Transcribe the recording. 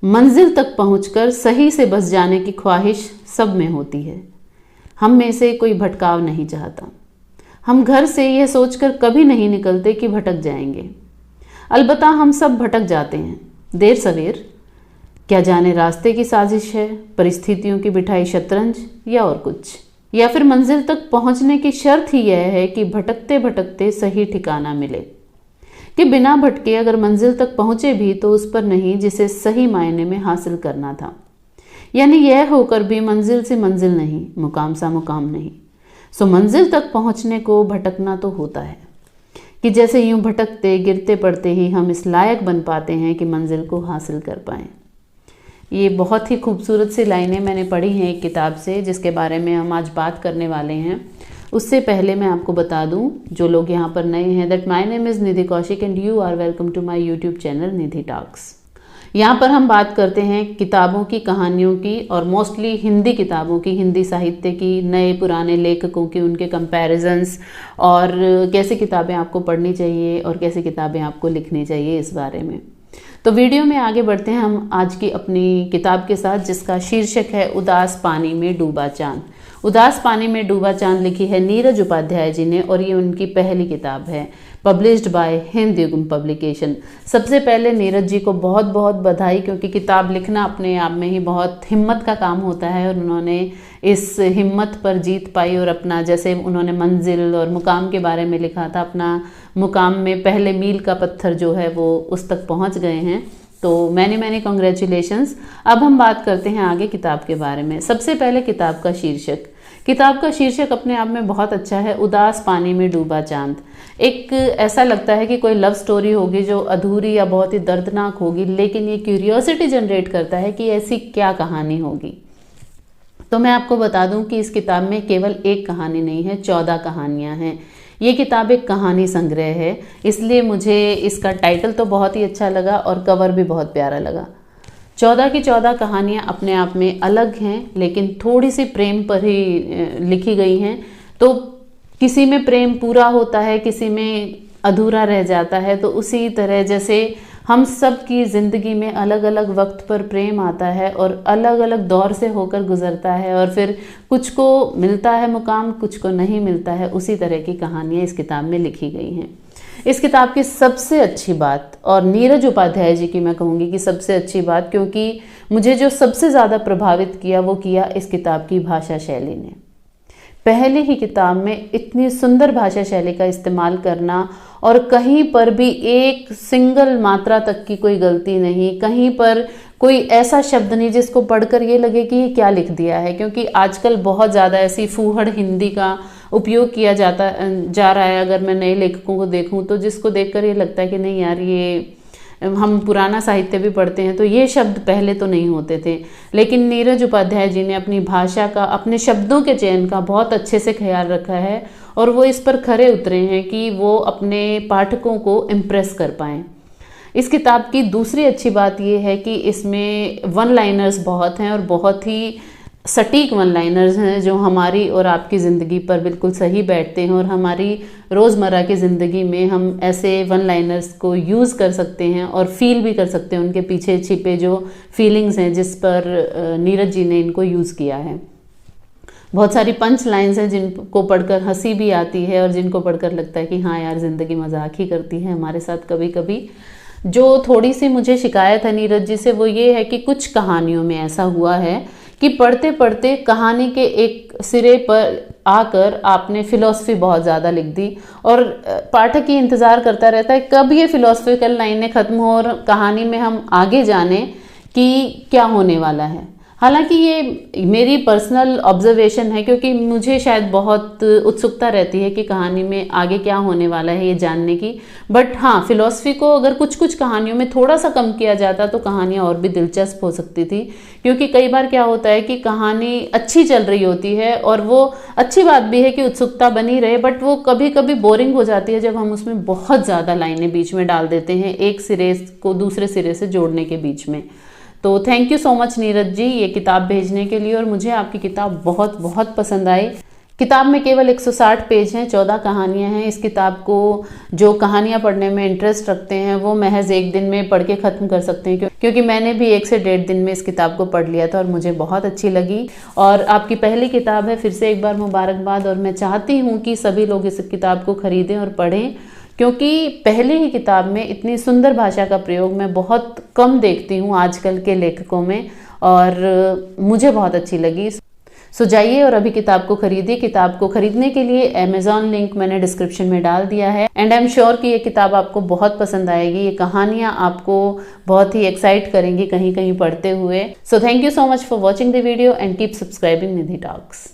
मंजिल तक पहुंचकर सही से बस जाने की ख्वाहिश सब में होती है। हम में से कोई भटकाव नहीं चाहता। हम घर से यह सोचकर कभी नहीं निकलते कि भटक जाएंगे। अलबत्ता हम सब भटक जाते हैं, देर सवेर। क्या जाने रास्ते की साजिश है, परिस्थितियों की बिठाई शतरंज, या और कुछ, या फिर मंजिल तक पहुंचने की शर्त ही यह है कि भटकते भटकते सही ठिकाना मिले, कि बिना भटके अगर मंजिल तक पहुंचे भी तो उस पर नहीं जिसे सही मायने में हासिल करना था। यानी यह होकर भी मंजिल से मंजिल नहीं, मुकाम सा मुकाम नहीं। सो मंजिल तक पहुंचने को भटकना तो होता है कि जैसे यूं भटकते गिरते पड़ते ही हम इस लायक बन पाते हैं कि मंजिल को हासिल कर पाएं। ये बहुत ही खूबसूरत सी लाइनें मैंने पढ़ी हैं एक किताब से, जिसके बारे में हम आज बात करने वाले हैं। उससे पहले मैं आपको बता दूं, जो लोग यहाँ पर नए हैं, that my name is Nidhi Kaushik and you are welcome to my YouTube channel Nidhi talks. यहाँ पर हम बात करते हैं किताबों की, कहानियों की, और मोस्टली हिंदी किताबों की, हिंदी साहित्य की, नए पुराने लेखकों की, उनके कंपैरिजन्स, और कैसी किताबें आपको पढ़नी चाहिए और कैसी किताबें आपको लिखनी चाहिए, इस बारे में। तो वीडियो में आगे बढ़ते हैं हम आज की अपनी किताब के साथ, जिसका शीर्षक है उदास पानी में डूबा चांद। उदास पानी में डूबा चांद लिखी है नीरज उपाध्याय जी ने, और ये उनकी पहली किताब है, पब्लिश्ड बाय हिंद युगम पब्लिकेशन। सबसे पहले नीरज जी को बहुत बहुत बधाई, क्योंकि किताब लिखना अपने आप में ही बहुत हिम्मत का काम होता है, और उन्होंने इस हिम्मत पर जीत पाई और अपना, जैसे उन्होंने मंजिल और मुकाम के बारे में लिखा था, अपना मुकाम में पहले मील का पत्थर जो है वो उस तक पहुंच गए हैं। तो मैनी कॉन्ग्रेचुलेशंस। अब हम बात करते हैं आगे किताब के बारे में। सबसे पहले किताब का शीर्षक। किताब का शीर्षक अपने आप में बहुत अच्छा है, उदास पानी में डूबा चांद। एक ऐसा लगता है कि कोई लव स्टोरी होगी जो अधूरी या बहुत ही दर्दनाक होगी, लेकिन ये क्यूरियोसिटी जनरेट करता है कि ऐसी क्या कहानी होगी। तो मैं आपको बता दूं कि इस किताब में केवल एक कहानी नहीं है, 14 कहानियां हैं। ये किताब एक कहानी संग्रह है, इसलिए मुझे इसका टाइटल तो बहुत ही अच्छा लगा और कवर भी बहुत प्यारा लगा। 14 की 14 कहानियाँ अपने आप में अलग हैं, लेकिन थोड़ी सी प्रेम पर ही लिखी गई हैं। तो किसी में प्रेम पूरा होता है, किसी में अधूरा रह जाता है। तो उसी तरह जैसे हम सब की ज़िंदगी में अलग अलग वक्त पर प्रेम आता है और अलग अलग दौर से होकर गुजरता है, और फिर कुछ को मिलता है मुकाम, कुछ को नहीं मिलता है, उसी तरह की कहानियाँ इस किताब में लिखी गई हैं। इस किताब की सबसे अच्छी बात, और नीरज उपाध्याय जी की मैं कहूँगी कि सबसे अच्छी बात, क्योंकि मुझे जो सबसे ज़्यादा प्रभावित किया वो किया इस किताब की भाषा शैली ने। पहले ही किताब में इतनी सुंदर भाषा शैली का इस्तेमाल करना, और कहीं पर भी एक सिंगल मात्रा तक की कोई गलती नहीं, कहीं पर कोई ऐसा शब्द नहीं जिसको पढ़कर ये लगे कि ये क्या लिख दिया है। क्योंकि आजकल बहुत ज़्यादा ऐसी फूहड़ हिंदी का उपयोग किया जा रहा है। अगर मैं नए लेखकों को देखूं तो जिसको देखकर ये लगता है कि नहीं यार, ये हम पुराना साहित्य भी पढ़ते हैं तो ये शब्द पहले तो नहीं होते थे। लेकिन नीरज उपाध्याय जी ने अपनी भाषा का, अपने शब्दों के चयन का बहुत अच्छे से ख्याल रखा है, और वो इस पर खरे उतरे हैं कि वो अपने पाठकों को इम्प्रेस कर पाएँ। इस किताब की दूसरी अच्छी बात ये है कि इसमें वन लाइनर्स बहुत हैं, और बहुत ही सटीक वन लाइनर्स हैं जो हमारी और आपकी ज़िंदगी पर बिल्कुल सही बैठते हैं, और हमारी रोज़मर्रा की ज़िंदगी में हम ऐसे वन लाइनर्स को यूज़ कर सकते हैं और फील भी कर सकते हैं उनके पीछे छिपे जो फीलिंग्स हैं, जिस पर नीरज जी ने इनको यूज़ किया है। बहुत सारी पंच लाइन्स हैं जिनको पढ़कर हंसी भी आती है, और जिनको पढ़कर लगता है कि हाँ यार, ज़िंदगी मजाक ही करती है हमारे साथ कभी कभी। जो थोड़ी सी मुझे शिकायत है नीरज जी से, वो ये है कि कुछ कहानियों में ऐसा हुआ है कि पढ़ते पढ़ते कहानी के एक सिरे पर आकर आपने फिलॉसफी बहुत ज़्यादा लिख दी, और पाठक ही इंतज़ार करता रहता है कब ये फिलॉसफिकल लाइनें ख़त्म हो और कहानी में हम आगे जाने कि क्या होने वाला है। हालांकि ये मेरी पर्सनल ऑब्जर्वेशन है, क्योंकि मुझे शायद बहुत उत्सुकता रहती है कि कहानी में आगे क्या होने वाला है ये जानने की। बट हाँ, फिलॉसफी को अगर कुछ कुछ कहानियों में थोड़ा सा कम किया जाता तो कहानियाँ और भी दिलचस्प हो सकती थी। क्योंकि कई बार क्या होता है कि कहानी अच्छी चल रही होती है, और वो अच्छी बात भी है कि उत्सुकता बनी रहे, बट वो कभी कभी बोरिंग हो जाती है जब हम उसमें बहुत ज़्यादा लाइनें बीच में डाल देते हैं, एक सिरे को दूसरे सिरे से जोड़ने के बीच में। तो thank you so much Neeraj ji ये किताब भेजने के लिए, और मुझे आपकी किताब बहुत बहुत पसंद आई। किताब में केवल 160 पेज हैं, 14 कहानियां हैं। इस किताब को जो कहानियां पढ़ने में इंटरेस्ट रखते हैं वो महज एक दिन में पढ़ के ख़त्म कर सकते हैं, क्योंकि मैंने भी 1 से 1.5 दिन में इस किताब को पढ़ लिया था और मुझे बहुत अच्छी लगी। और आपकी पहली किताब है, फिर से एक बार मुबारकबाद। और मैं चाहती हूँ कि सभी लोग इस किताब को खरीदें और पढ़ें, क्योंकि पहले ही किताब में इतनी सुंदर भाषा का प्रयोग मैं बहुत कम देखती हूँ आजकल के लेखकों में, और मुझे बहुत अच्छी लगी। सो जाइए और अभी किताब को खरीदिए। किताब को खरीदने के लिए अमेज़ॉन लिंक मैंने डिस्क्रिप्शन में डाल दिया है, एंड आई एम श्योर कि ये किताब आपको बहुत पसंद आएगी। ये कहानियाँ आपको बहुत ही एक्साइट करेंगी कहीं कहीं पढ़ते हुए। So thank you so much for watching the video and keep subscribing Nidhi talks.